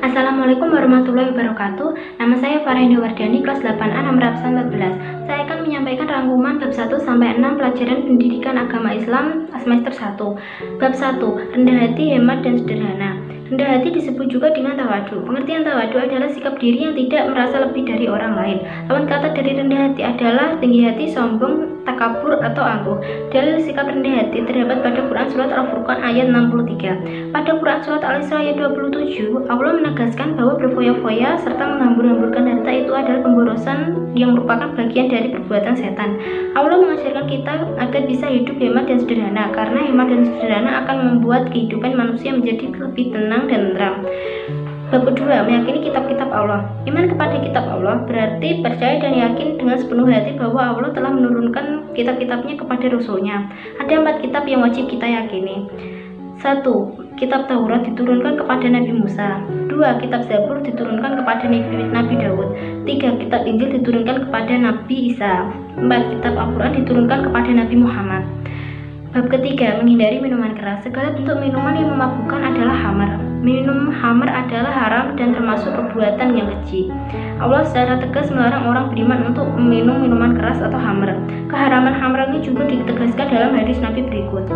Assalamualaikum warahmatullahi wabarakatuh. Nama saya Farah Wardani, kelas 8A nomor absen 14. Saya akan menyampaikan rangkuman bab 1 sampai 6 pelajaran pendidikan agama Islam semester 1. Bab 1, rendah hati, hemat dan sederhana. Rendah hati disebut juga dengan tawadu. Pengertian tawadu adalah sikap diri yang tidak merasa lebih dari orang lain. Lawan kata dari rendah hati adalah tinggi hati, sombong, takabur atau angkuh. Dalil sikap rendah hati terdapat pada Quran surat Al-Furqan ayat 63. Pada Quran surat Al-Isra ayat 27, Allah menegaskan bahwa berfoya-foya serta menghambur-hamburkan harta itu adalah pemborosan yang merupakan bagian dari perbuatan setan. Allah mengajarkan kita agar bisa hidup hemat dan sederhana, karena hemat dan sederhana akan membuat kehidupan manusia menjadi lebih tenang dan tentram. Bab kedua, meyakini kitab-kitab Allah. Iman kepada kitab Allah berarti percaya dan yakin dengan sepenuh hati bahwa Allah telah menurunkan kitab-kitabnya kepada Rasulnya. Ada 4 kitab yang wajib kita yakini. 1. Kitab Taurat diturunkan kepada Nabi Musa. 2. Kitab Zabur diturunkan kepada Nabi Daud. 3. Kitab Injil diturunkan kepada Nabi Isa. 4. Kitab Al-Quran diturunkan kepada Nabi Muhammad. Bab ketiga, menghindari minuman keras. Segala bentuk minuman yang memabukkan adalah khamar. Minum khamar adalah haram dan termasuk perbuatan yang keji. Allah secara tegas melarang orang beriman untuk meminum minuman keras atau khamar. Keharaman khamar ini juga ditegaskan dalam hadis Nabi berikut.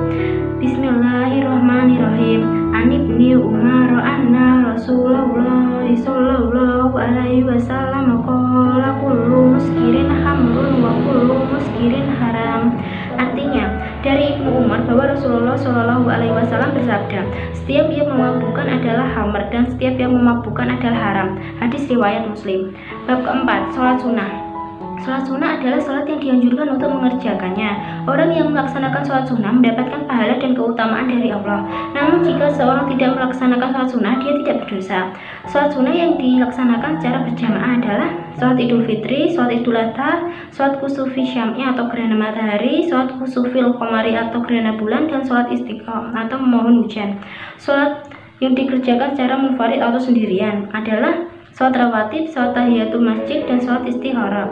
Bismillahirrahmanirrahim. An ibni Umar anna Rasulullah sallallahu alaihi wasallam qala kullu muskirin khamrun wa kullu muskirin haram. Artinya, dari Ibnu Umar bahwa Rasulullah Shallallahu Alaihi Wasallam bersabda, setiap yang memabukkan adalah khamar dan setiap yang memabukkan adalah haram. Hadis riwayat Muslim. Bab keempat, sholat sunnah. Sholat sunnah adalah sholat yang dianjurkan untuk mengerjakannya. Orang yang melaksanakan sholat sunnah mendapatkan pahala dan keutamaan dari Allah. Namun jika seorang tidak melaksanakan sholat sunnah, dia tidak berdosa. Sholat sunnah yang dilaksanakan secara berjamaah adalah sholat Idul Fitri, sholat Idul Adha, sholat kusufi syam'i atau gerhana matahari, sholat kusufil qamari atau gerhana bulan, dan sholat istiqomah atau memohon hujan. Sholat yang dikerjakan secara munfarid atau sendirian adalah sholat rawatib, sholat tahiyatul masjid, dan sholat istikharah.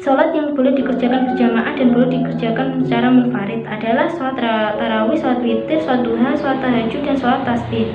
Sholat yang boleh dikerjakan berjamaah dan boleh dikerjakan secara munfarid adalah sholat tarawih, sholat witir, sholat duha, sholat tahajud, dan sholat tasbih.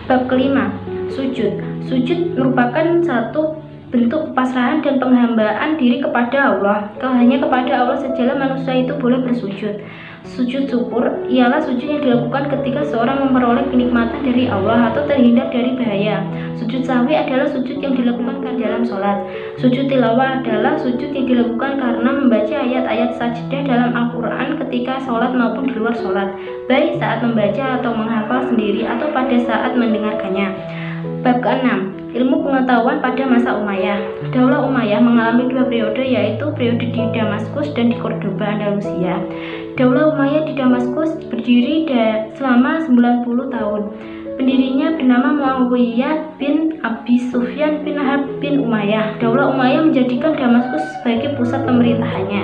Bab kelima, sujud. Sujud merupakan satu bentuk pasrahan dan penghambaan diri kepada Allah. Hanya kepada Allah sajalah manusia itu boleh bersujud. Sujud syukur ialah sujud yang dilakukan ketika seorang memperoleh kenikmatan dari Allah atau terhindar dari bahaya. Sujud sahwi adalah sujud yang dilakukan dalam sholat. Sujud tilawah adalah sujud yang dilakukan karena membaca ayat-ayat sajdah dalam Al-Quran ketika sholat maupun di luar sholat, baik saat membaca atau menghafal sendiri atau pada saat mendengarkannya. Bab ke-6, ilmu pengetahuan pada masa Umayyah. Daulah Umayyah mengalami 2 periode, yaitu periode di Damaskus dan di Cordoba, Andalusia. Daulah Umayyah di Damaskus berdiri selama 90 tahun. Pendirinya bernama Muawiyah bin Abi Sufyan bin Harb bin Umayyah. Daulah Umayyah menjadikan Damaskus sebagai pusat pemerintahannya.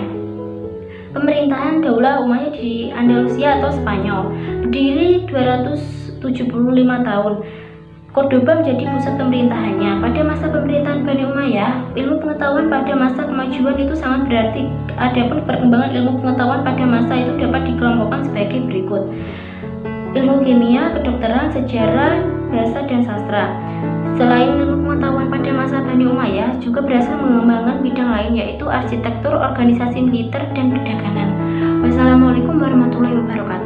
Pemerintahan Daulah Umayyah di Andalusia atau Spanyol berdiri 275 tahun. Cordoba menjadi pusat pemerintahannya. Pada masa pemerintahan Bani Umayyah, ilmu pengetahuan pada masa kemajuan itu sangat berarti. Adapun perkembangan ilmu pengetahuan pada masa itu dapat dikelompokkan sebagai berikut: ilmu kimia, kedokteran, sejarah, bahasa, dan sastra. Selain ilmu pengetahuan pada masa Bani Umayyah, juga berhasil mengembangkan bidang lain, yaitu arsitektur, organisasi militer, dan perdagangan. Wassalamualaikum warahmatullahi wabarakatuh.